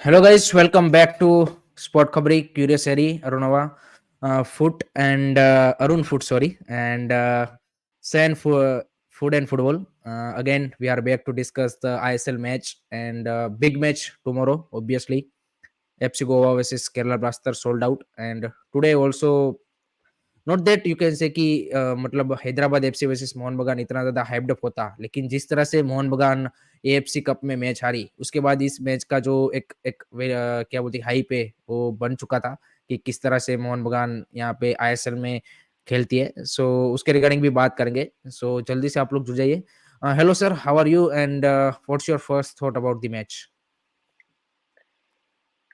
Hello guys, welcome back to Sport Khabri, Curious Harry, Arunava, Foot and Arun Foot, sorry, and San Food and Football. Again, we are back to discuss the ISL match and big match tomorrow. Obviously, FC Goa versus Kerala Blasters sold out, and today also not that you can say कि मतलब Hyderabad FC versus Mohun बगान इतना ज्यादा hyped up होता, लेकिन जिस तरह से मोहन बगान एएफसी कप में मैच हारी, उसके बाद इस मैच का जो क्या बोलते हाइप है वो बन चुका था कि किस तरह से मोहन बगान यहाँ पे आईएसएल में खेलती है। सो उसके रिगार्डिंग भी बात करेंगे। सो जल्दी से आप लोग जुड़ जाइए। Hello sir, how are you and what's your first thought about the match?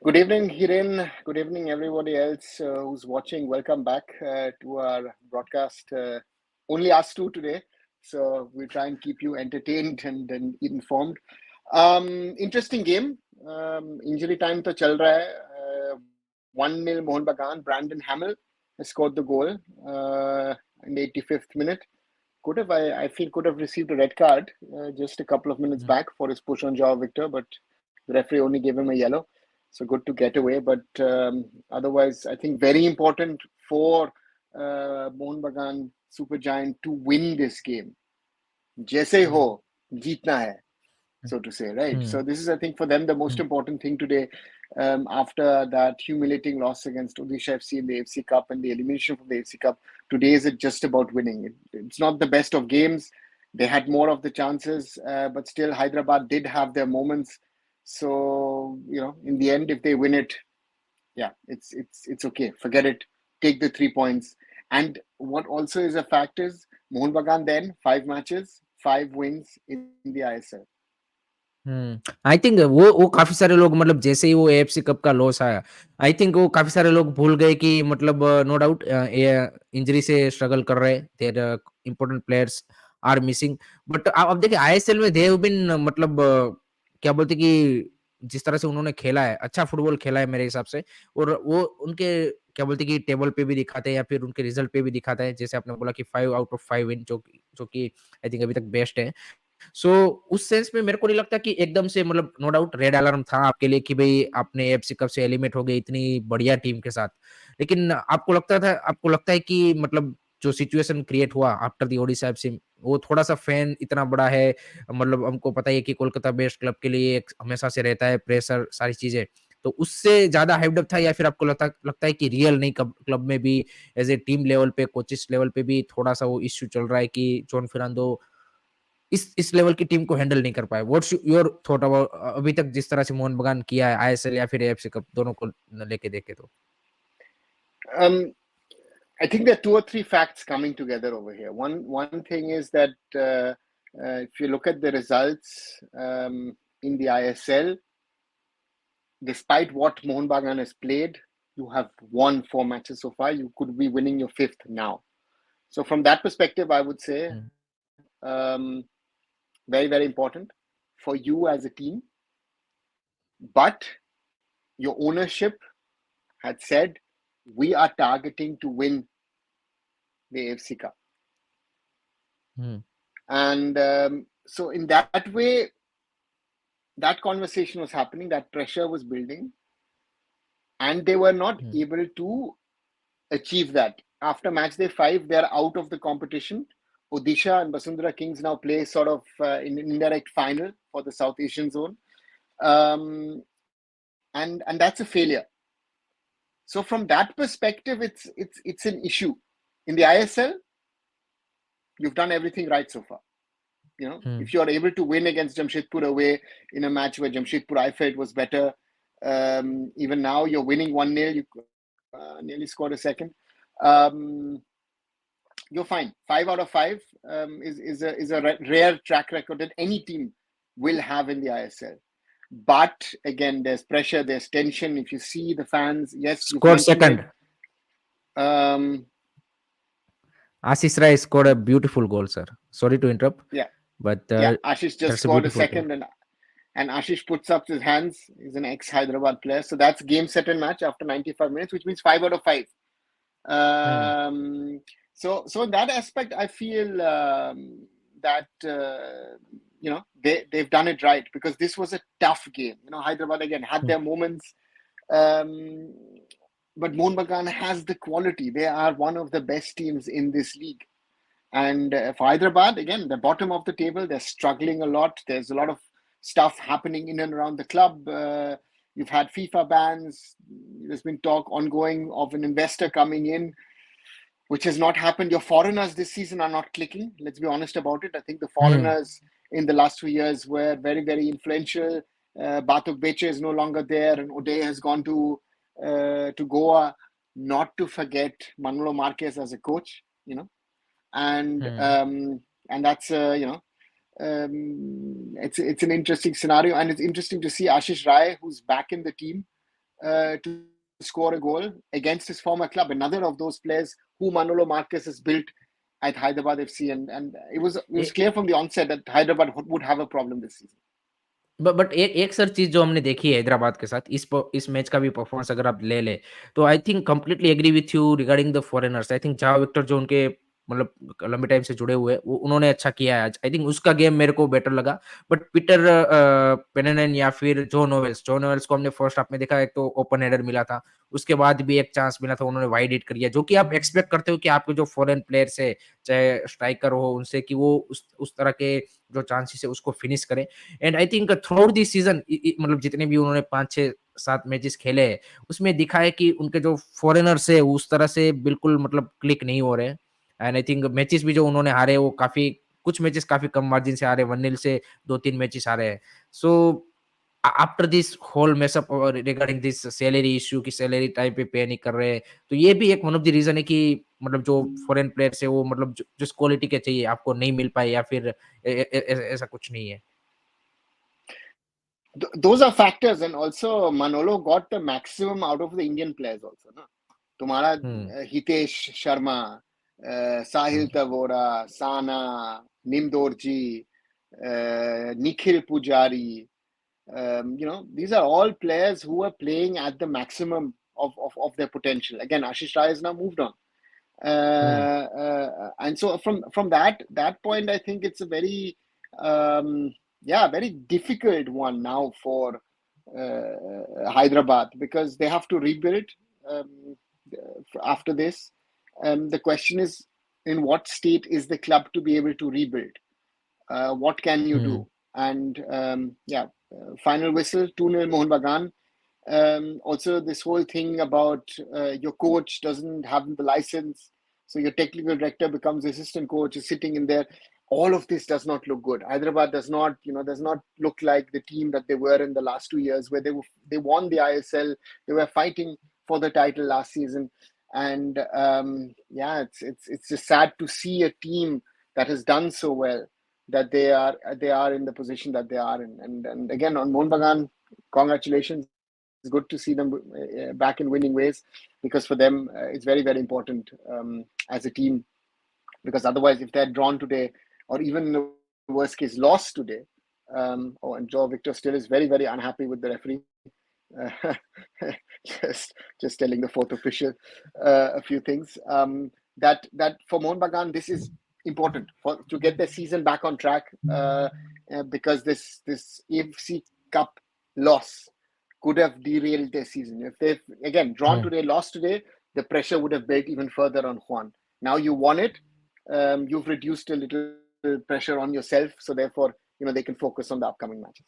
Good evening, Hiren. Good evening, everybody else who's watching. Welcome back to our broadcast. Only us two today, so we try and keep you entertained and informed. Interesting game. Injury time to chal raha hai. 1-0 Mohun Bagan. Brandon Hamill has scored the goal in the 85th minute. I feel, could have received a red card just a couple of minutes back for his push on Joao Victor, but the referee only gave him a yellow. So good to get away. But otherwise, I think very important for Mohun Bagan Super Giant to win this game. Jaise ho, jeetna hai, so to say, right? So this is, I think, for them the most important thing today. After that humiliating loss against Odisha FC in the AFC Cup and the elimination from the AFC Cup, today is it just about winning. It's not the best of games. They had more of the chances, but still Hyderabad did have their moments. So, in the end, if they win it, yeah, it's okay. Forget it. Take the 3 points. And what also is a fact is Mohun Bagan then 5 matches, 5 wins in the ISL. I think वो काफी सारे लोग, मतलब जैसे ही वो AFC cup का loss आया, I think वो काफी सारे लोग भूल गए कि मतलब नो डाउट इंजरी से स्ट्रगल कर रहे, there important players are missing. But अब देखिए आईएसएल में दे हैव बीन, मतलब क्या बोलते कि जिस तरह से उन्होंने खेला है, अच्छा फुटबॉल खेला है मेरे हिसाब से। और वो उनके क्या बोलते कि टेबल पे भी दिखाते हैं या फिर उनके रिजल्ट पे भी दिखाता है, जैसे आपने बोला कि 5 आउट ऑफ 5 विन, जो कि आई थिंक अभी तक बेस्ट है। सो उस सेंस में मेरे को नहीं लगता कि एकदम से, मतलब नो डाउट रेड अलार्म था आपके लिए कि भाई आपने एफसी कप से एलिमिनेट हो गए इतनी बढ़िया टीम के साथ। लेकिन आपको लगता है कि मतलब जो सिचुएशन क्रिएट हुआ आफ्टर दी ओडिशा एफसी, वो थोड़ा-सा फैन इतना बड़ा है, मतलब हमको पता ही है कि कोलकाता बेस्ड क्लब के लिए एक हमेशा से रहता है प्रेशर, सारी चीज़ें। तो उससे ज़्यादा हाइप्ड अप था, या फिर आपको लगता है कि रियल नहीं, क्लब में भी एज़ ए टीम लेवल पे, कोचेस लेवल पे भी थोड़ा-सा वो इश्यू चल रहा है कि जॉन फर्नांडो इस लेवल की टीम को हैंडल नहीं कर पाए। व्हाट्स योर थॉट अबाउट अभी तक जिस तरह से मोहन बगान किया है आईएसएल या फिर एएफसी कप, दोनों को लेके देखे तो? I think there are 2 or 3 facts coming together over here. One thing is that if you look at the results in the ISL, despite what Mohun Bagan has played, you have won 4 matches so far. You could be winning your 5th now. So from that perspective, I would say very, very important for you as a team. But your ownership had said, we are targeting to win the AFC Cup. And so in that way, that conversation was happening, that pressure was building, and they were not able to achieve that. After match day 5, they're out of the competition. Odisha and Basundhara Kings now play sort of in an indirect final for the South Asian zone. And that's a failure. So from that perspective, it's an issue. In the ISL, you've done everything right so far. If you are able to win against Jamshedpur away in a match where Jamshedpur I felt was better, even now you're winning 1-0, you nearly scored a second. You're fine. 5 out of 5 is a rare track record that any team will have in the ISL. But again, there's pressure, there's tension. If you see the fans, yes, scored second. Ashish Rai scored a beautiful goal, sir. Sorry to interrupt. Yeah. But Ashish just scored a second, and Ashish puts up his hands. He's an ex-Hyderabad player. So that's game, set, and match after 95 minutes, which means 5 out of 5. So in that aspect, I feel that they've done it right, because this was a tough game. Hyderabad again had their moments, um, but Mohun Bagan has the quality. They are one of the best teams in this league. And for Hyderabad, again, the bottom of the table, they're struggling a lot. There's a lot of stuff happening in and around the club. You've had FIFA bans. There's been talk ongoing of an investor coming in, which has not happened. Your foreigners this season are not clicking. Let's be honest about it. I think the foreigners in the last 2 years were very, very influential. Batuk Beche is no longer there, and O'Day has gone to Goa. Not to forget Manolo Marquez as a coach, and that's it's an interesting scenario, and it's interesting to see Ashish Rai, who's back in the team, to score a goal against his former club, another of those players who Manolo Marquez has built at Hyderabad FC, and it was clear from the onset that Hyderabad would have a problem this season. But एक sir चीज़ जो हमने देखी है हैदराबाद के साथ, इस match का भी परफॉर्मेंस अगर आप ले लें, तो I think completely agree with you regarding the foreigners. I think Java Victor जो उनके मतलब लंबे टाइम से जुड़े हुए हैं, वो उन्होंने अच्छा किया है आज। आई थिंक उसका गेम मेरे को बेटर लगा। बट पीटर पेनेनन या फिर जो नोवेल्स को हमने फर्स्ट हाफ में देखा, एक तो ओपन हेडर मिला था, उसके बाद भी एक चांस मिला था, उन्होंने वाइड हिट कर दिया, जो कि आप एक्सपेक्ट करते हो कि आपके जो फॉरेन प्लेयर्स है, चाहे स्ट्राइकर हो उनसे, कि वो उस तरह के जो चांसेस है उसको फिनिश करें। And I think through out this season मतलब जितने भी उन्होंने 5-6-7 मैचेस खेले हैं, उसमें दिखा है कि उनके जो फॉरेनर्स है उस तरह से बिल्कुल मतलब क्लिक नहीं हो रहे हैं। एंड आई थिंक मैचेस भी जो उन्होंने हारे, वो काफी कुछ मैचेस काफी कम मार्जिन से हारे, 1-0 से 2-3 मैचेस हारे हैं। So after this whole mess up regarding this salary issue, की सैलरी टाइम पे नहीं कर रहे हैं, तो ये भी एक वन ऑफ द रीजन है कि मतलब जो फॉरेन प्लेयर्स है वो मतलब जिस क्वालिटी के चाहिए आपको नहीं मिल पाए, या फिर ऐसा कुछ नहीं है। Those are factors, and also Manolo got the maximum out of the Indian players also, no? तुम्हारा हितेश शर्मा, साहिल तवोरा, साना, निमदोरजी, Nikhil Pujari, these are all players who are playing at the maximum of their potential. Again, Ashish Rai has now moved on. And so from that point, I think it's a very very difficult one now for Hyderabad, because they have to rebuild after this. The question is, in what state is the club to be able to rebuild? What can you do? And final whistle, 2-0 Mohun Bagan. Also, this whole thing about your coach doesn't have the license, so your technical director becomes assistant coach, is sitting in there. All of this does not look good. Hyderabad does not look like the team that they were in the last 2 years, where they won the ISL. They were fighting for the title last season, and it's just sad to see a team that has done so well, that they are in the position that they are in. And again, on Mohun Bagan, congratulations. It's good to see them back in winning ways, because for them it's very, very important as a team, because otherwise, if they're drawn today, or even in the worst case lost today, and Joe Victor still is very, very unhappy with the referee. Just telling the fourth official a few things. That for Mohun Bagan, this is important to get their season back on track, because this AFC Cup loss could have derailed their season. If they've again drawn today, lost today, the pressure would have built even further on Juan. Now you won it, you've reduced a little pressure on yourself, so therefore they can focus on the upcoming matches.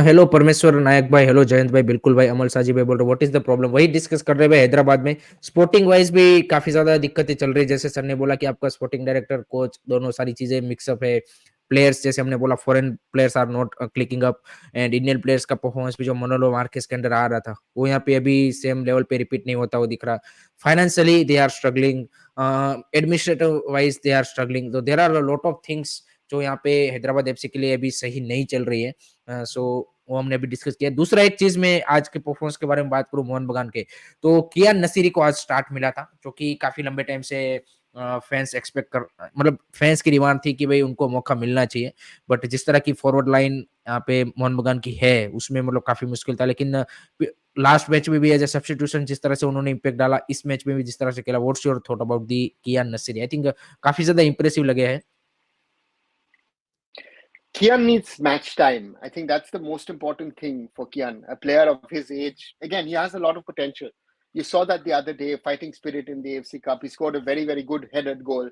Hello परमेश्वर नायक भाई, hello Jayant भाई, बिल्कुल भाई, अमल साजी भाई बोल रहे, what is the problem, वही डिस्कस कर रहे हैं भाई। हैदराबाद में स्पोर्टिंग वाइज भी काफी ज्यादा दिक्कतें चल रही है, जैसे सर ने बोला कि आपका स्पोर्टिंग डायरेक्टर, कोच, दोनों सारी चीजें मिक्सअप है। प्लेयर्स जैसे हमने बोला, foreign players are not clicking up, and Indian players का परफॉर्मेंस भी जो मनोलो मार्केस के अंडर आ रहा था, वो यहाँ पे अभी सेम लेवल पे रिपीट नहीं होता, वो दिख रहा। Financially they are struggling, administrative wise they are struggling, तो there are lot of things जो यहाँ पे हैदराबाद एफसी के लिए अभी सही नहीं चल रही है। सो वो हमने अभी डिस्कस किया। दूसरा एक चीज मैं आज के परफॉर्मेंस के बारे में बात करूं मोहन बगान के, तो कियान नसीरी को आज स्टार्ट मिला था, जो कि काफी लंबे टाइम से फैंस एक्सपेक्ट कर मतलब फैंस की डिमांड थी कि भाई उनको मौका मिलना चाहिए। बट जिस तरह की फॉरवर्ड लाइन यहाँ पे मोहन बगान की है, उसमें मतलब काफी मुश्किल था। लेकिन लास्ट मैच में भी एज ए सब्स्टिट्यूशन जिस तरह से उन्होंने इंपैक्ट डाला, इस मैच में भी जिस तरह से खेला, what's your thought about the Kiyan Nassiri? I think काफी ज्यादा इंप्रेसिव लगे हैं। Kian needs match time. I think that's the most important thing for Kian, a player of his age. Again, he has a lot of potential. You saw that the other day, fighting spirit in the AFC Cup. He scored a very, very good headed goal.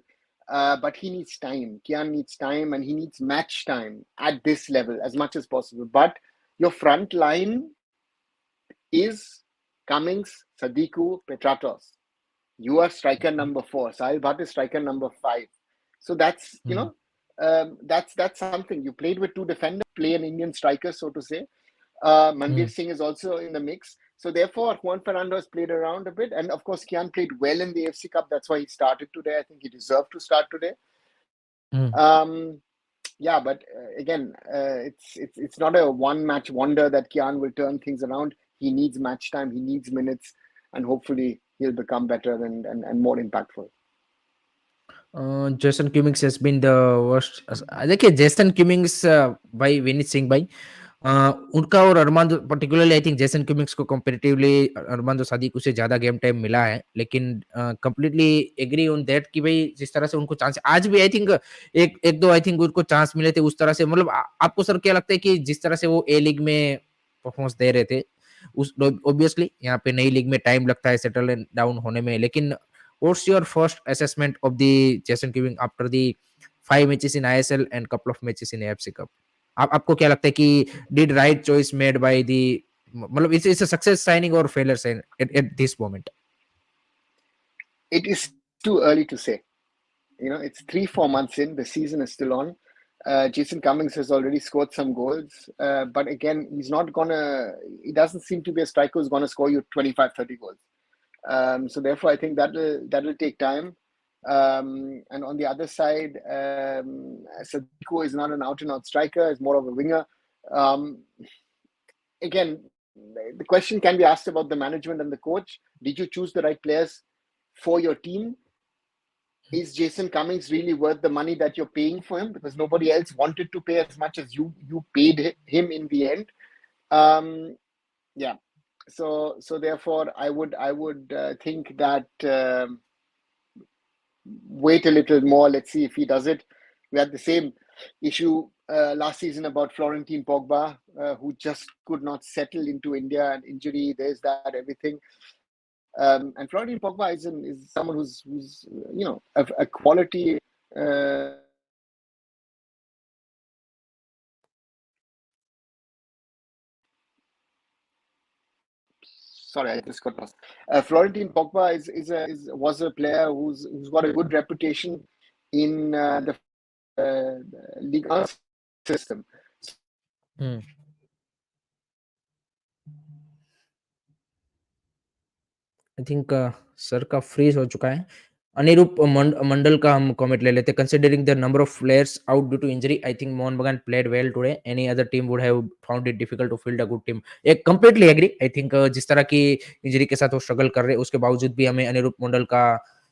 But he needs time. Kian needs time and he needs match time at this level as much as possible. But your front line is Cummings, Sadiku, Petratos. You are striker number 4. Sahil Bhatt is striker number 5. So that's, Hmm. that's something. You played with 2 defenders, play an Indian striker, so to say. Hmm. Manveer Singh is also in the mix. So therefore, Juan Fernando has played around a bit. And of course, Kian played well in the AFC Cup. That's why he started today. I think he deserved to start today. Hmm. Yeah, but again, it's not a one-match wonder that Kian will turn things around. He needs match time. He needs minutes. And hopefully he'll become better and more impactful. Jason Cummings has been the worst. देखिए Jason Cummings भाई विनीत सिंह भाई, uh, उनका और Armando particularly I think Jason Cummings को comparatively Armando Sadiku से ज्यादा game time मिला है, लेकिन कंप्लीटली एग्री ऑन दैट कि भाई जिस तरह से उनको चांस आज भी आई थिंक एक एक दो आई थिंक उनको चांस मिले थे उस तरह से, मतलब आपको सर क्या लगता है कि जिस तरह से वो ए लीग में परफॉर्मेंस दे रहे थे उस ऑब्वियसली यहाँ पे नई लीग में टाइम लगता है सेटल डाउन होने में, लेकिन what's your first assessment of the Jason Ewing after the 5 matches in ISL and couple of matches in AFC Cup? आप आपको क्या लगता है कि did right choice made by the, मतलब it's a success signing or failure sign at this moment? It is too early to say. It's 3-4 months in. The season is still on. Jason Cummings has already scored some goals, but again, he's not gonna. He doesn't seem to be a striker who's gonna score you 25, 30 goals. So therefore, I think that'll take time. And on the other side, Sadiku is not an out-and-out striker; he's more of a winger. Um, Again, the question can be asked about the management and the coach. Did you choose the right players for your team? Is Jason Cummings really worth the money that you're paying for him? Because nobody else wanted to pay as much as you paid him in the end. Um, yeah. So therefore, I would think that wait a little more. Let's see if he does it. We had the same issue last season about Florentine Pogba, who just could not settle into India, and injury. There's that everything. And Florentine Pogba is someone who's a quality. Sorry, I just got lost. Florentine Pogba was a player who's got a good reputation in the Ligue 1 system. Hmm. I think sir का freeze हो चुका है। अनिरूप मंडल का हम comment ले लेते हैं। Considering the number of players out due to injury, I think Mohun Bagan played well today, any other team would have found it difficult to field a good team. एक कंप्लीटली एग्री। आई थिंक जिस तरह की injury के साथ वो struggle कर रहे हैं उसके बावजूद भी हमें अनिरूप मंडल का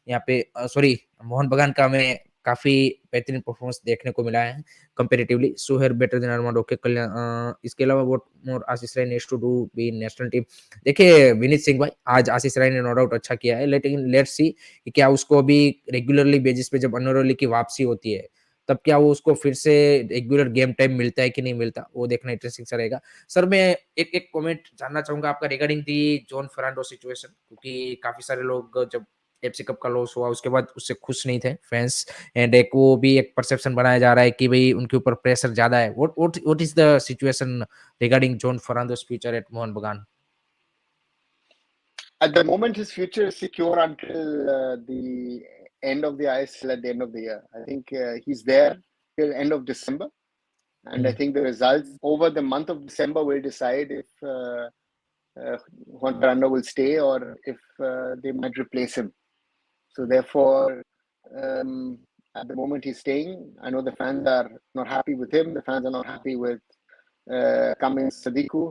यहाँ पे सॉरी मोहन बगान का हमें काफी बेहतरीन परफॉर्मेंस देखने को मिला है comparatively. Suhair better than Armaan okay Kalyan. इसके अलावा what more Ashish Rai needs to do be national team. देखिए विनीत सिंह भाई, आज आशीष राय ने नो डाउट अच्छा किया है, लेकिन लेट्स सी कि क्या उसको अभी रेगुलरली बेसिस पे जब अनोर अली की वापसी होती है तब क्या वो उसको फिर से रेगुलर गेम टाइम मिलता है कि नहीं मिलता, वो देखना इंटरेस्टिंग सा रहेगा। सर मैं एक एक कमेंट जानना चाहूंगा आपका regarding the John Fernando situation, क्योंकि काफी सारे लोग जब एफसी कप का लॉस हुआ उसके बाद उससे खुश नहीं थे फैंस, एंड एक वो भी एक परसेप्शन बनाया जा रहा है कि भाई उनके ऊपर प्रेशर ज्यादा है। What is the situation regarding John Fernandes future at Mohun Bagan? At the moment, his future is secure until the end of the ISL at the end of the year. I think he's there till end of December, and I Hmm. think the results over the month of December will decide if Juan Fernando will stay or if they might replace him. So therefore, um, at the moment he's staying. I know the fans are not happy with him. The fans are not happy with Cummins Sadiku.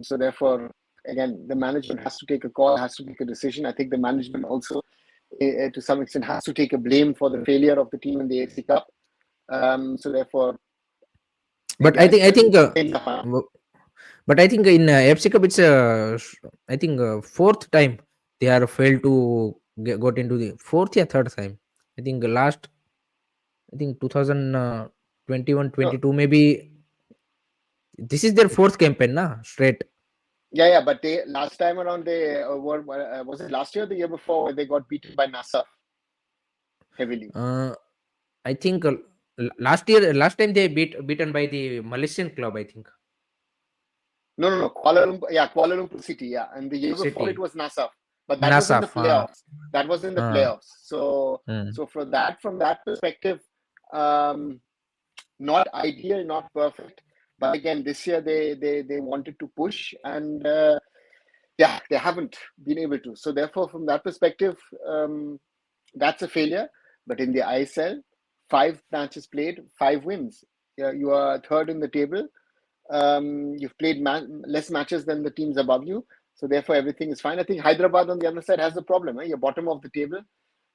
So therefore, again, the management has to take a call, has to take a decision. I think the management also, to some extent, has to take a blame for the failure of the team in the AFC Cup. So therefore, But again, I think things are fine. but I think in FC Cup it's I think fourth time they are failed to got into the fourth or third time. I think last I think 2000. 21, No, 22 maybe. This is their fourth campaign, na? Straight. yeah, but they last time around they were was it last year or the year before where they got beaten by NASA heavily? Uh, I think last time they beaten by the Malaysian club. I think No. Kuala Lumpur, yeah, Kuala Lumpur City, yeah. And the year before it City. was NASA, but that was in the Nasaf. playoffs. That was in the Uh, playoffs. So, hmm. from that perspective, um, not ideal, not perfect. But again, this year they wanted to push, and yeah, they haven't been able to. So therefore, from that perspective, that's a failure. But in the ISL, 5 matches played, 5 wins. Yeah, you are third in the table. You've played less matches than the teams above you, so therefore everything is fine. I think Hyderabad on the other side has the problem. You're bottom of the table,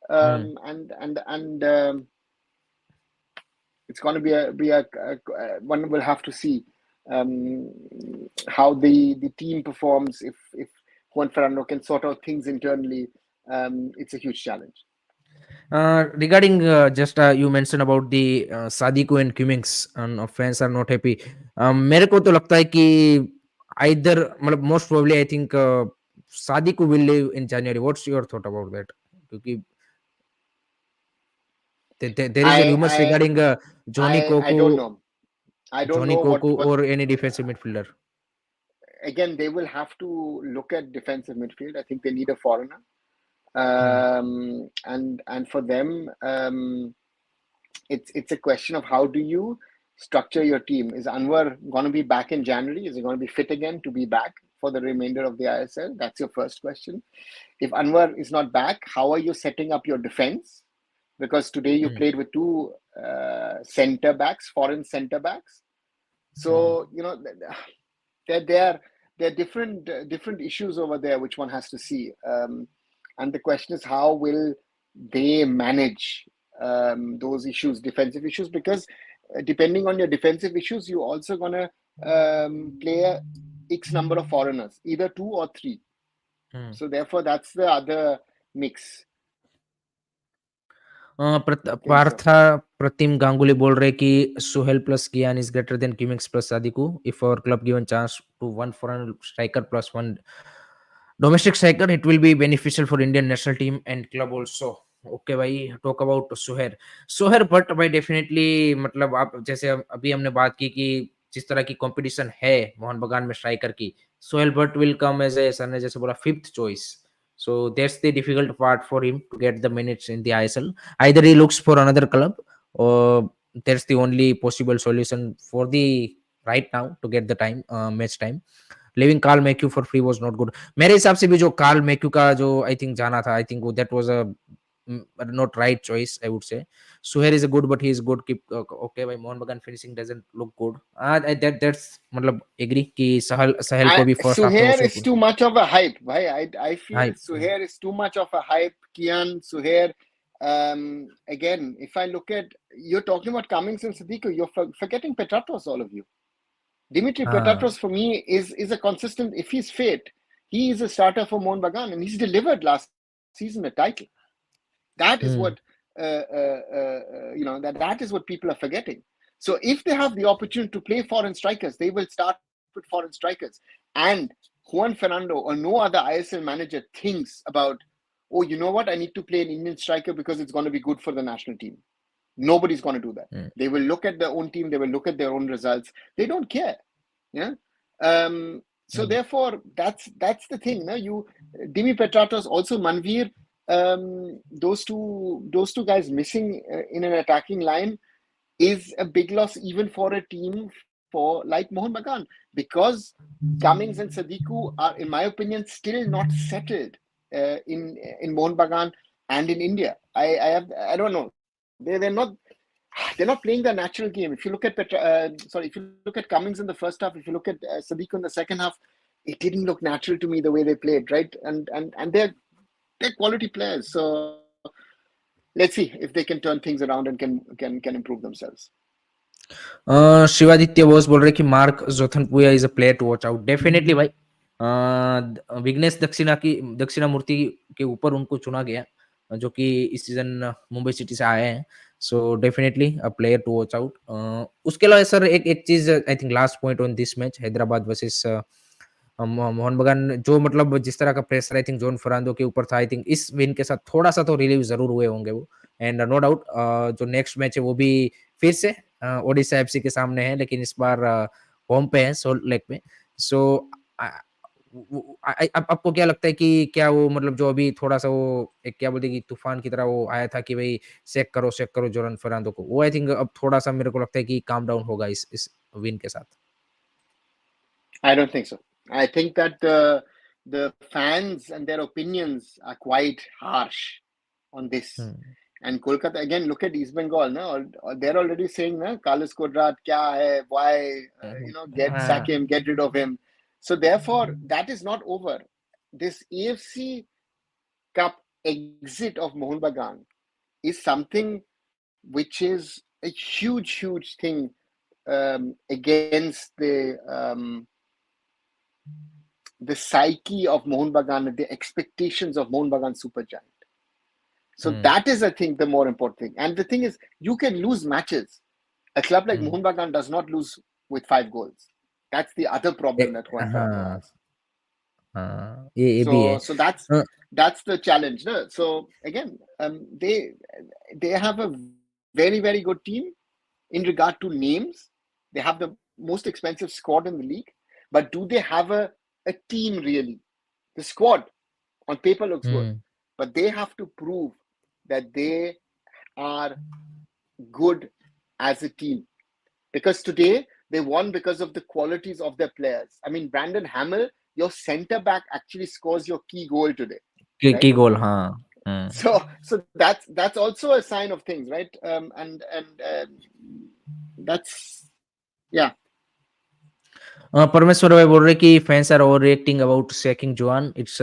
Hmm. and it's going to be a one will have to see um, how the team performs if Juan Fernando can sort out things internally. It's a huge challenge. Regarding just you mentioned about the Sadiku and Cummings and fans are not happy. मेरे को तो लगता है कि either मतलब most probably I think Sadiku will leave in January. What's your thought about that? क्योंकि there is a I rumors I regarding I don't know. I don't Johnny know Koku what or any defensive midfielder. again they will have to look at defensive midfield. I think they need a foreigner. Hmm. And for them, it's a question of how do you structure your team. Is Anwar going to be back in January? Is he going to be fit again to be back for the remainder of the ISL? That's your first question. If Anwar is not back, how are you setting up your defense? Because today you Hmm. played with two center backs, foreign center backs. Hmm. So there are different issues over there which one has to see. And the question is how will they manage those issues, defensive issues, because depending on your defensive issues, you're also gonna play a X number of foreigners, either 2 or 3. Hmm. So therefore, that's the other mix. Think so. Partha प्रतिम गांगुली बोल रहे कि Suhail plus Kiyan is greater than Cummings plus Sadiku if our club given chance to one foreign striker plus one domestic striker it will be beneficial for Indian national team and club also okay भाई talk about सोहेर सोहेर but भाई definitely मतलब आप जैसे अभी हमने बात की कि जिस तरह की कंपटीशन है मोहन बगान में स्ट्राइकर की Sohail but will come as a sir ने जैसे बोला fifth choice so that's the difficult part for him to get the minutes in the ISL. Either he looks for another club or that's the only possible solution for the right now to get the time match time. Leaving Carl Mayhew for free was not good. मेरे हिसाब से भी जो Karl McCue का जो I think जाना था I think that was a not right choice I would say. Suher is a good but he is good keep okay भाई मोहन बगान finishing doesn't look good. That's मतलब agree कि सहल सहल को भी first half में Suhair उसे is too much of a hype. Right? I feel hype. Suhair is too much of a hype. Kian, Suhair. Again, if I look at you're talking about Cummings and Siddiqui, you're forgetting Petratros, all of you. Dimitri हाँ. Petratros for me is a consistent. If he's fit, he is a starter for Mohun Bagan, and he's delivered last season a title. That is Hmm. what that is what people are forgetting. So if they have the opportunity to play foreign strikers, they will start with foreign strikers. And Juan Fernando or no other ISL manager thinks about, oh, you know what? I need to play an Indian striker because it's going to be good for the national team. Nobody's going to do that. Hmm. They will look at their own team. They will look at their own results. They don't care. Yeah. So Hmm. therefore, that's the thing. No, Dimi Petratos, also Manvir. Those two guys missing in an attacking line is a big loss even for a team for like Mohun Bagan, because Cummings and Sadiku are, in my opinion, still not settled in Mohun Bagan and in India. I don't know. They're not playing their natural game. If you look at if you look at Cummings in the first half, if you look at Sadiku in the second half, it didn't look natural to me the way they played, right? And they're quality players. So let's see if they can turn things around and can improve themselves. Shivaditya Bose बोल रहे कि Mark Zothanpuia is a player to watch out definitely भाई विघ्नेश दक्षिणा मूर्ति के ऊपर उनको चुना गया जो कि इस सीजन मुंबई सिटी से आए हैं so definitely a player to watch out. उसके अलावा सर एक एक चीज़ I think last point on this match Hyderabad versus Mohun Bagan, जो मतलब जिस तरह का pressure I think Juan Ferrando के ऊपर था, आई थिंक इस विन के साथ थोड़ा-सा तो रिलीव ज़रूर हुए होंगे वो। एंड नो डाउट जो नेक्स्ट मैच है वो भी फिर से ओडिशा एफसी के सामने है, लेकिन इस बार होम पे है, सोल्ट लेक पे। सो अ, वो अब आपको क्या लगता है कि क्या वो मतलब जो अभी थोड़ा-सा वो एक क्या बोलते हैं कि तूफान की तरह वो आया था कि भई सेक करो जोरन फर्नांडो को, वो आई थिंक अब थोड़ा-सा मेरे को लगता है कि काम डाउन होगा इस विन के साथ? I don't think so. I think that the fans and their opinions are quite harsh on this. Hmm, And Kolkata again, look at East Bengal. No, they're already saying, no, Carlos Kodrat, kya hai? Why? Get sack हाँ, him, get rid of him. So therefore, that is not over. This AFC Cup exit of Mohun Bagan is something which is a huge, huge thing against the psyche of Mohun Bagan, the expectations of Mohun Bagan Supergiant. So hmm, that is, I think, the more important thing. And the thing is, you can lose matches. A club like hmm. Mohun Bagan does not lose with 5 goals. That's the other A problem that Juan Fernando हाँ, has. हाँ, ये भी है। So a, that's the challenge. No? So again, they have a very very good team in regard to names. They have the most expensive squad in the league, but do they have a team really? The squad on paper looks good, hmm, but they have to prove that they are good as a team. Because today they won because of the qualities of their players. I mean, Brandon Hamill, your centre back, actually scores your key goal today, की right? गोल हाँ, हुँ। So that's also a sign of things, right? And that's yeah. परमेश्वर भाई बोल रहे कि fans are overreacting about sacking Juan, it's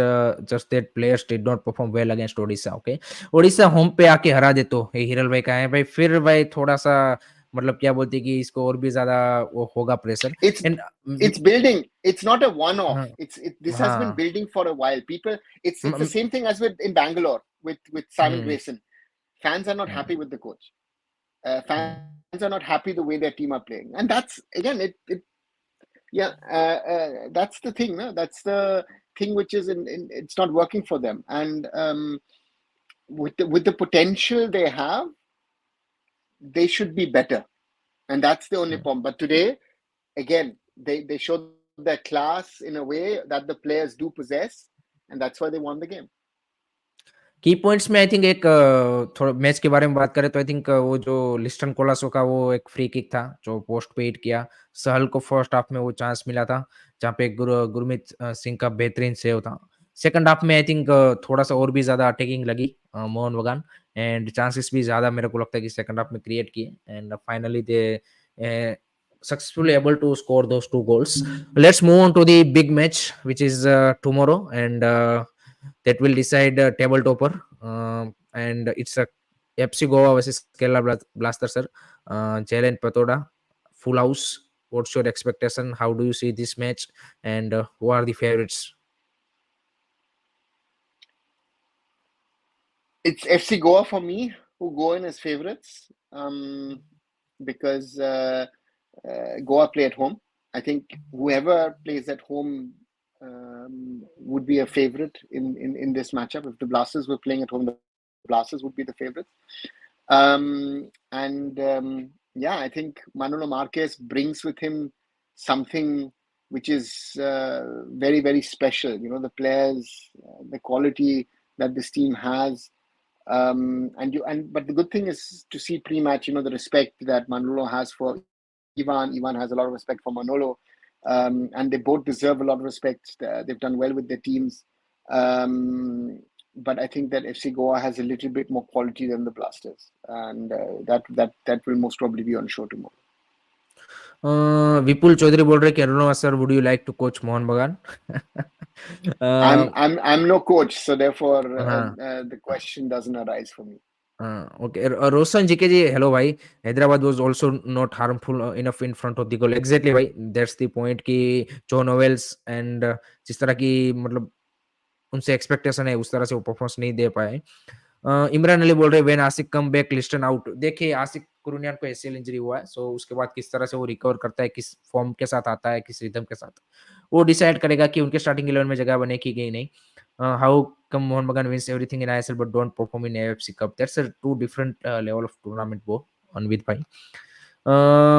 just that players did not perform well against Odisha. Okay, Odisha home पे आके हरा दे तो ये हिरल भाई का है भाई, फिर भाई थोड़ा-सा मतलब क्या बोलते हैं कि इसको और भी ज़्यादा वो होगा pressure. It's and it's building. It's not a one-off. हाँ, This has been हाँ, building for a while. People, it's the म same thing as with in Bangalore with Simon hmm, Grayson. Fans are not hmm, happy with the coach. Hmm. Fans are not happy the way their team are playing, and that's again it yeah that's the thing. No? That's the thing which is it's not working for them, and with the potential they have, they should be better, and that's the only hmm. problem. But today, again, they showed their class in a way that the players do possess, and that's why they won the game. की points में I think एक थोड़ा match के बारे में बात करें तो आई थिंक वो जो लिस्टन कोलासो का वो एक फ्री किक था जो पोस्ट पे हिट किया। सहल को फर्स्ट हाफ में वो चांस मिला था जहाँ पे गुरमीत सिंह का बेहतरीन सेव था। सेकंड हाफ में आई थिंक थोड़ा-सा और भी ज़्यादा अटैकिंग लगी मोहन बगान, एंड चांसेस भी ज़्यादा मेरे को लगता है कि सेकंड हाफ में क्रिएट किए, and finally they successfully able to score those 2 goals. Let's move on to the big match which is tomorrow, and that will decide table topper. And it's a FC Goa versus Kerala Blaster, sir. Jalen Patoda, full house. What's your expectation? How do you see this match? And who are the favorites? It's FC Goa for me, who go in as favorites, because Goa play at home. I think whoever plays at home would be a favorite in this matchup. If the Blasters were playing at home, the Blasters would be the favorites. And yeah, I think Manolo Marquez brings with him something which is very, very special. The players, the quality that this team has. But the good thing is to see pre-match, the respect that Manolo has for Ivan. Ivan has a lot of respect for Manolo. And they both deserve a lot of respect. They've done well with their teams. But I think that FC Goa has a little bit more quality than the Blasters, and that will most probably be on show tomorrow. Vipul Chaudhary बोल रहे कि Aruna sir would you like to coach Mohun Bagan? I'm no coach, so therefore हाँ, the question doesn't arise for me. okay. Roshan GK ji, hello भाई। Hyderabad was also not harmful enough in front of the goal। Exactly भाई, that's the point कि जो novels and जिस तरह की मतलब उनसे एक्सपेक्टेशन है उस तरह से वो परफॉर्मेंस नहीं दे पाए। इमरान अली बोल रहे when Ashik come back Liston out. देखिए आसिक कुरुनियान को एसीएल इंजरी हुआ है, सो उसके बाद किस तरह से वो रिकवर करता है, किस फॉर्म के साथ आता है, किस रिदम के साथ, वो डिसाइड करेगा कि उनके स्टार्टिंग 11 में जगह बनेगी कि नहीं। How come Mohun Bagan wins everything in ISL but don't perform in AFC cup, that's a two different level of tournament वो अनविद भाई।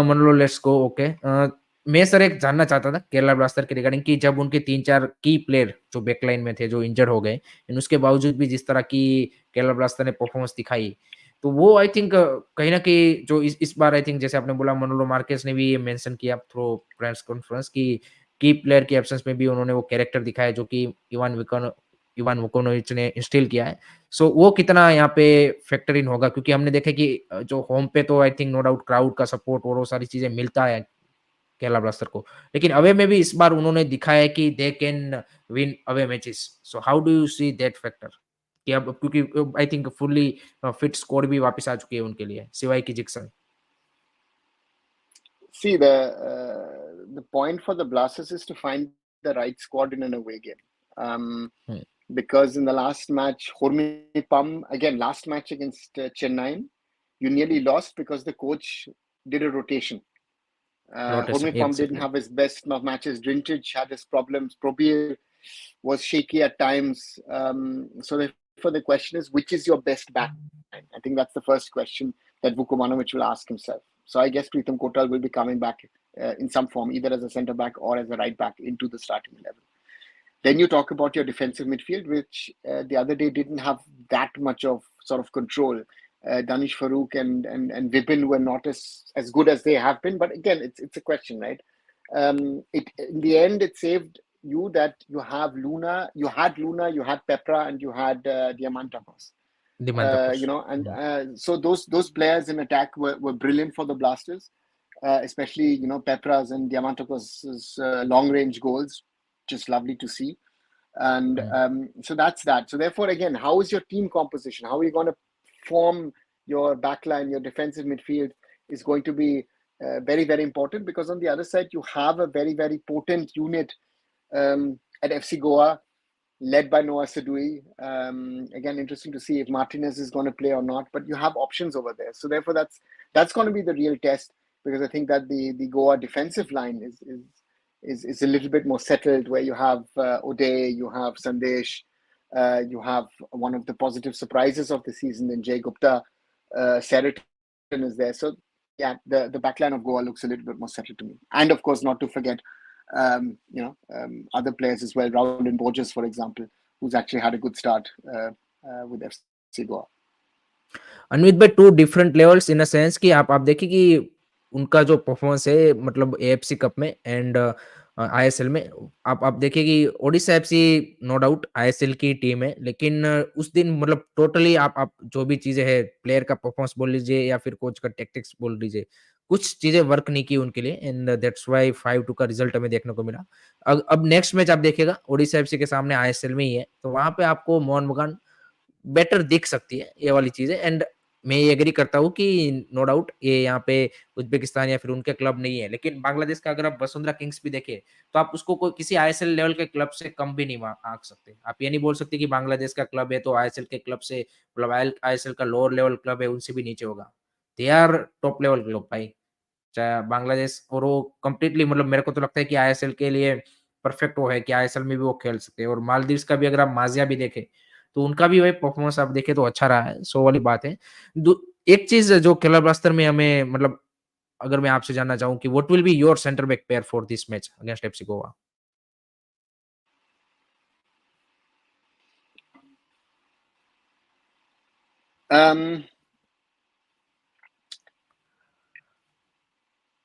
Manolo let's go okay. मैं सर एक जानना चाहता था केरला ब्लास्टर के रिगार्डिंग कि जब उनके 3-4 की प्लेयर जो बैकलाइन में थे जो इंजर्ड हो गए, इन उसके बावजूद भी जिस तरह की केरला ब्लास्टर ने परफॉर्मेंस दिखाई, तो वो आई थिंक कहीं न कहीं जो इस बार आई थिंक जैसे आपने बोला मनोलो मार्केस ने भी ये मेंशन किया थ्रू प्रेस कॉन्फ्रेंस कि की प्लेयर की एब्सेंस में भी उन्होंने वो कैरेक्टर दिखाया जो कि इवान वुकोनोविच ने इंस्टिल किया है। सो वो कितना यहाँ पे फैक्टर इन होगा, क्योंकि हमने देखा कि जो होम पे तो I think no doubt crowd का सपोर्ट और वो सारी चीजें मिलता है केरला ब्लास्टर को, लेकिन अवे में भी इस बार उन्होंने दिखाया कि they can win away matches. So how do you see that factor कि अब क्योंकि I think fully fit squad भी वापस आ चुकी है उनके लिए सिवाय की Jeakson. See, the point for the Blasters is to find the right squad in an away game. Hmm, Because in the last match, Hormi Pam, again, last match against Chennai, you nearly lost because the coach did a rotation. Rotation Hormi Pam didn't exactly. have his best matches. Drintage had his problems. Probir was shaky at times. So therefore, the question is, which is your best back line? I think that's the first question that Vukomanovic will ask himself. So I guess Pritham Kotal will be coming back in some form, either as a centre back or as a right back into the starting 11. Then you talk about your defensive midfield, which the other day didn't have that much of sort of control. Danish Farouk and Vipin were not as good as they have been, but again, it's a question, right? It in the end, it saved you that you had Luna, you had Pepra, and you had Diamantakos. दिमांतकोस। And so those players in attack were brilliant for the Blasters, especially Pepra's and Diamantakos' long range goals, just lovely to see. And so that's that. So therefore, again, how is your team composition? How are you going to form your backline, your defensive midfield is going to be very, very important, because on the other side, you have a very, very potent unit at FC Goa, led by Noah Sadui. Again, interesting to see if Martinez is going to play or not, but you have options over there. So therefore, that's going to be the real test, because I think that the Goa defensive line is a little bit more settled, where you have Uday, you have Sandesh, you have one of the positive surprises of the season in Jay Gupta. Seriton is there. So yeah, the backline of Goa looks a little bit more settled to me. And of course, not to forget other players as well. Raul and Borges, for example, who's actually had a good start with FC Goa. अनविथ by two different levels in a sense कि आप देखिए कि उनका जो performance है मतलब AFC cup में एंड आईएसएल में, आप देखिए कि Odisha FC no doubt ISL की टीम है, लेकिन उस दिन मतलब टोटली आप जो भी चीजें हैं प्लेयर का परफॉर्मेंस बोल लीजिए या फिर कोच का टैक्टिक्स बोल लीजिए, कुछ चीजें वर्क नहीं की उनके लिए एंड दैट्स व्हाई 5-2 का रिजल्ट हमें देखने को मिला। अब नेक्स्ट मैच आप देखिएगा ओडिशा एफसी के सामने आईएसएल में ही है, तो वहां पे आपको मोहन बगान बेटर दिख सकती है ये वाली चीज़ें एंड मैं ये एग्री करता हूँ कि नो डाउट ये यहाँ पे उज़्बेकिस्तान या फिर उनके क्लब नहीं है। लेकिन बांग्लादेश का अगर आप वसुंधरा किंग्स भी देखें, तो आप उसको कोई किसी आईएसएल लेवल के क्लब से कम भी नहीं मा आँक सकते। आप ये नहीं बोल सकते कि बांग्लादेश का क्लब है तो आईएसएल के क्लब से मतलब आईएसएल का लोअर लेवल क्लब है उनसे भी नीचे होगा। They are top level club भाई। चाहे बांग्लादेश और वो कंप्लीटली मतलब मेरे को तो लगता है कि आईएसएल के लिए परफेक्ट वो है कि आईएसएल में भी वो खेल सकते हैं और मालदीव्स का भी अगर आप माज़िया भी देखें, तो उनका भी वही परफॉर्मेंस आप देखें तो अच्छा रहा है, सो वाली बात है। दू एक चीज़ जो केरला ब्लास्टर में हमें मतलब अगर मैं आपसे जानना चाहूँ कि what will be your centre back pair for this match against FC Goa? Um,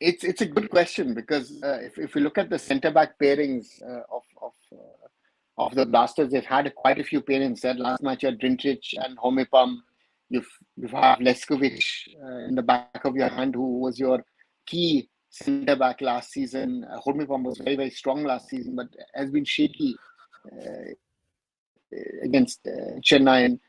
it's a good question, because if you look at the centre back pairings of the Blasters, they've had quite a few pairings. That last match you had Drintrich and Homepam. You've have Leskovic in the back of your hand, who was your key centre back last season. Homepam was very, very strong last season, but has been shaky against Chennai. And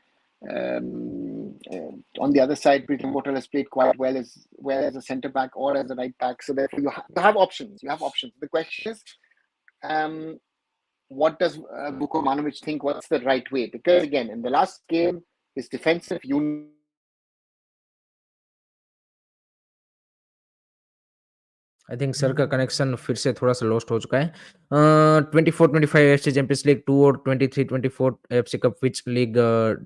on the other side, Pritam Kotal has played quite well as a centre back or as a right back. So therefore, you have options. You have options. The question is, what does Vuko Manovic think? What's the right way? Because again, in the last game, his defensive unit I think sir का connection फिर से थोड़ा सा lost हो चुका है। 24-25 FC champions league 2 और 23-24 FC cup विच league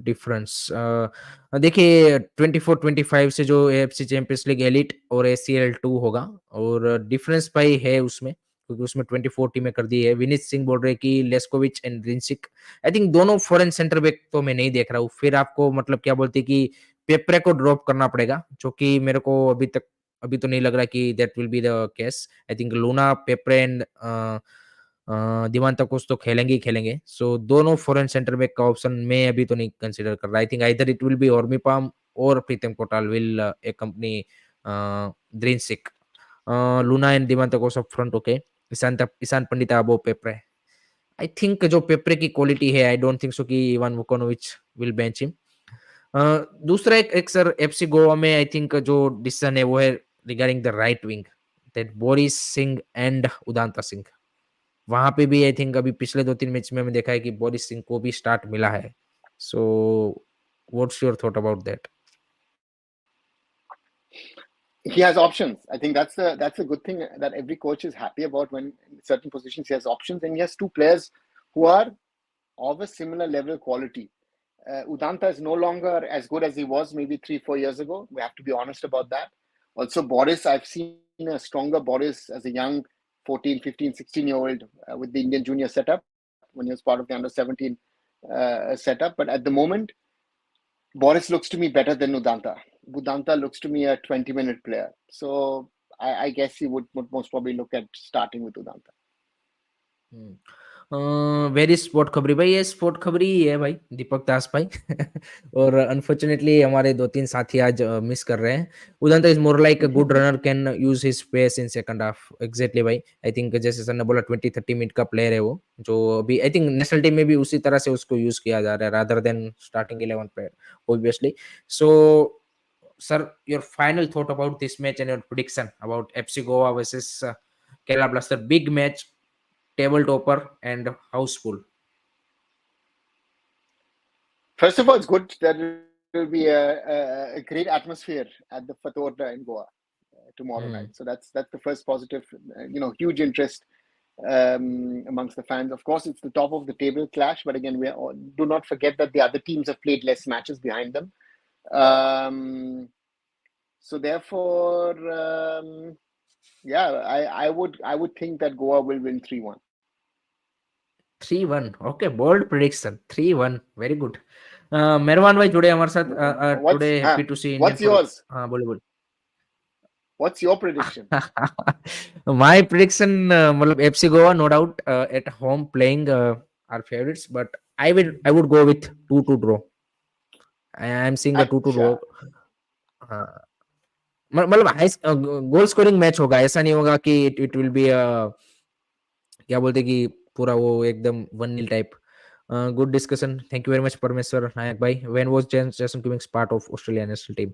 difference? देखिए 24-25 से जो एफसी चैंपियंस लीग एलिट और एसीएल 2 होगा और डिफरेंस भाई है उसमें, क्योंकि उसमें 24 टीमें कर दी है। विनीत सिंह बोल रहे हैं कि लेस्कोविच एंड रिंसिक, आई थिंक दोनों फॉरेन सेंटर बैक तो मैं नहीं देख रहा हूँ। फिर आपको मतलब क्या बोलते हैं कि पेपरे को ड्रॉप करना पड़ेगा, जो कि मेरे को अभी तो नहीं लग रहा कि that will be the case. I think Luna, Peprah and Diamantakos तो खेलेंगे ही खेलेंगे। सो दोनों फॉरेन सेंटर बैक का ऑप्शन मैं अभी तो नहीं कंसीडर कर रहा। I think either it will be Ormipam और Pritam Kotal will accompany Drinsik. Luna and Diamantakos up front, okay. Ishan Pandita अबो पेपरे। आई थिंक जो पेपरे की क्वालिटी है, आई डोंट थिंक सो कि इवान वुकोनोविच विल बेंच हिम। अ, दूसरा एक सर एफसी गोवा में आई थिंक जो डिसीजन है वो है regarding the right wing, that Boris Singh and Udanta Singh. वहां पे भी आई थिंक अभी पिछले 2-3 मैच में मैंने देखा है कि बोरिस सिंह को भी स्टार्ट मिला है। So what's your thought about that? he has options. I think that's a good thing that every coach is happy about. When in certain positions he has options, and he has two players who are of a similar level quality. Udanta is no longer as good as he was maybe 3-4 years ago. We have to be honest about that. Also, Boris, I've seen a stronger Boris as a young 14, 15, 16-year-old with the Indian junior setup when he was part of the under 17 setup. But at the moment, Boris looks to me better than Udanta. Udanta looks to me a 20-minute player. So I guess he would most probably look at starting with Udanta. Very sport खबरी भाई, ये sport खबरी ही है भाई, दीपक दास भाई। और unfortunately हमारे 2-3 साथी आज मिस कर रहे हैं। Udanta is more like a good runner, can use his pace in second half. Exactly भाई, आई थिंक जैसे सर ने बोला 20-30 मिनट का प्लेयर है वो, जो अभी आई थिंक नेशनल टीम में भी उसी तरह से उसको यूज किया जा रहा है rather than starting 11 player obviously. So sir, your final thought about this match and your prediction about FC Goa versus Kerala blaster, big match, table topper and houseful. First of all, it's good that it will be a great atmosphere at the Fatorda in Goa tomorrow night. So that's the first positive. Huge interest amongst the fans. Of course, it's the top of the table clash, but again, do not forget that the other teams have played less matches behind them. So therefore, I would think that Goa will win 3-1. 3-1, okay, bold prediction, 3-1, very good. मेहरबान भाई जुड़े हमारे साथ today, happy to see Indian What's for. yours? हाँ, बोलिए। What's your prediction? My prediction, मतलब FC Goa no doubt at home playing our favourites, but I would go with 2-2 draw. I am seeing a 2-2 अच्छा. draw. हाँ, मतलब high goal scoring match होगा, ऐसा नहीं होगा कि इट विल बी क्या बोलते कि पूरा वो एकदम 1-0 type. Good discussion, thank you very much परमेश्वर नायक भाई। When was Jason Cummings part of Australia national team?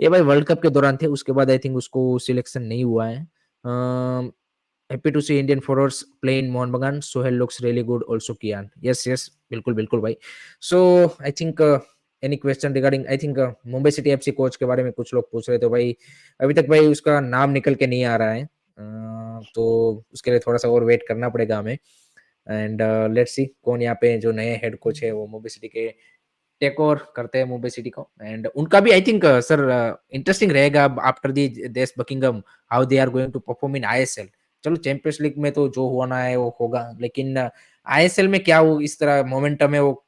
ये भाई वर्ल्ड कप के दौरान थे, उसके बाद आई थिंक उसको सिलेक्शन नहीं हुआ है। Happy to see Indian forwards play in Mohun Bagan, Suhail looks really good also Kiyan. Yes yes, बिल्कुल बिल्कुल भाई। So I think any question regarding, I think Mumbai city FC coach के बारे में कुछ लोग पूछ रहे थे भाई, अभी तक भाई उसका नाम निकल के नहीं आ रहा है। तो उसके लिए थोड़ा सा और वेट करना पड़ेगा हमें। एंड लेट्स सी कौन यहाँ पे जो नए हेड कोच है वो मुंबई सिटी के टेक ओवर करते हैं मुंबई सिटी को। एंड उनका भी आई थिंक सर इंटरेस्टिंग रहेगा after the Des Buckingham, how they are going to perform in ISL. चलो चैंपियंस लीग में तो जो होना है वो होगा, लेकिन आईएसएल में क्या वो इस तरह मोमेंटम है वो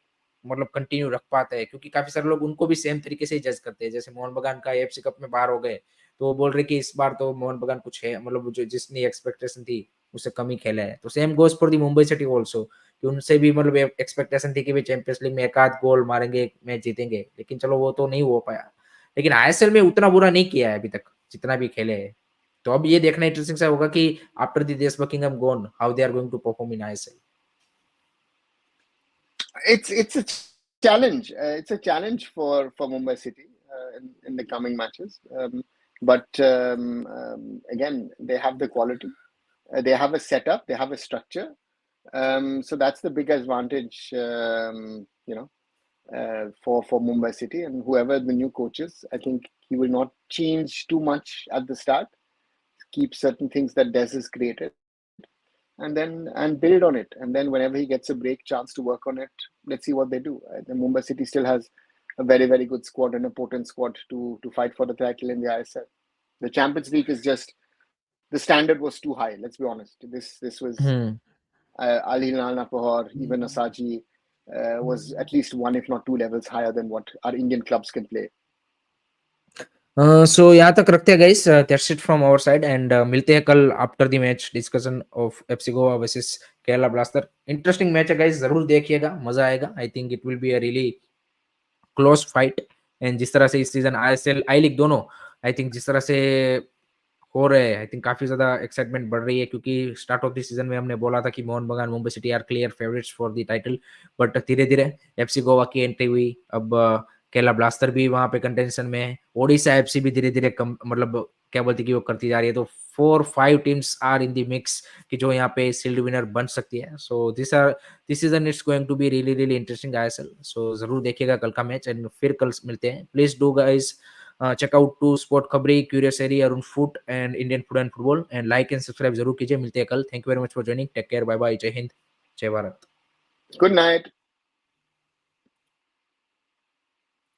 मतलब कंटिन्यू रख पाते हैं, क्योंकि काफी सारे लोग उनको भी सेम तरीके से ही जज करते हैं। जैसे मोहन बगान का एफसी कप में बाहर हो गए, तो वो बोल रहे कि इस बार तो मोहन बगान कुछ है, मतलब जो जितनी एक्सपेक्टेशन थी उससे कम ही खेला है। तो same goes for the Mumbai city also, कि उनसे भी मतलब एक्सपेक्टेशन थी कि भी चैंपियंस लीग में एक आध गोल मारेंगे, मैच जीतेंगे, लेकिन चलो वो तो नहीं हो पाया। लेकिन आईएसएल में उतना बुरा नहीं किया है अभी तक जितना भी खेले हैं। तो अब ये देखना इंटरेस्टिंग सा होगा कि after the Des Buckingham gone, how they are going to perform in ISL. It's a challenge. It's a challenge for Mumbai City in the coming matches. But again, they have the quality. They have a setup. They have a structure. So that's the big advantage. for Mumbai City, and whoever the new coach is, I think he will not change too much at the start. Keep certain things that Des has created, and build on it. And then whenever he gets a break chance to work on it, let's see what they do. The Mumbai City still has a very good squad and a potent squad to fight for the title in the ISL. The Champions League is just the standard was too high. Let's be honest. This was Hmm. Al Hilal Napahor, even Asaji was at least one, if not two levels higher than what our Indian clubs can play. So यहाँ तक रखते हैं guys, that's it from our side and मिलते हैं कल after the match discussion of FC Goa versus Kerala Blaster. Interesting match है guys, जरूर देखिएगा, मजा आएगा. I think it will be a really close fight. And जिस तरह से इस सीजन आईएसएल आई लीग दोनों आई थिंक जिस तरह से हो रहे हैं, आई थिंक काफी ज्यादा एक्साइटमेंट बढ़ रही है, क्योंकि स्टार्ट ऑफ द सीजन में हमने बोला था कि Mohun Bagan Mumbai city are clear favourites for the title. But धीरे धीरे एफसी गोवा की एंट्री हुई, अब केरला ब्लास्टर भी वहां पे कंटेंशन में है, ओडिशा एफसी भी धीरे धीरे मतलब क्या बोलती कि वो करती जा रही है. तो 4-5 teams are in the mix कि जो यहाँ पे शील्ड विनर बन सकती है. So this season it's going to be really really interesting ISL. So जरूर देखिएगा कल का मैच एंड फिर कल मिलते हैं. Please do guys check out to Sport Khabri, Curious Area, Arun Foot and Indian Food and Football, and like and subscribe जरूर कीजिए. मिलते हैं कल. Thank you very much for joining. Take care, bye bye, जय हिंद, जय Bharat. Good night.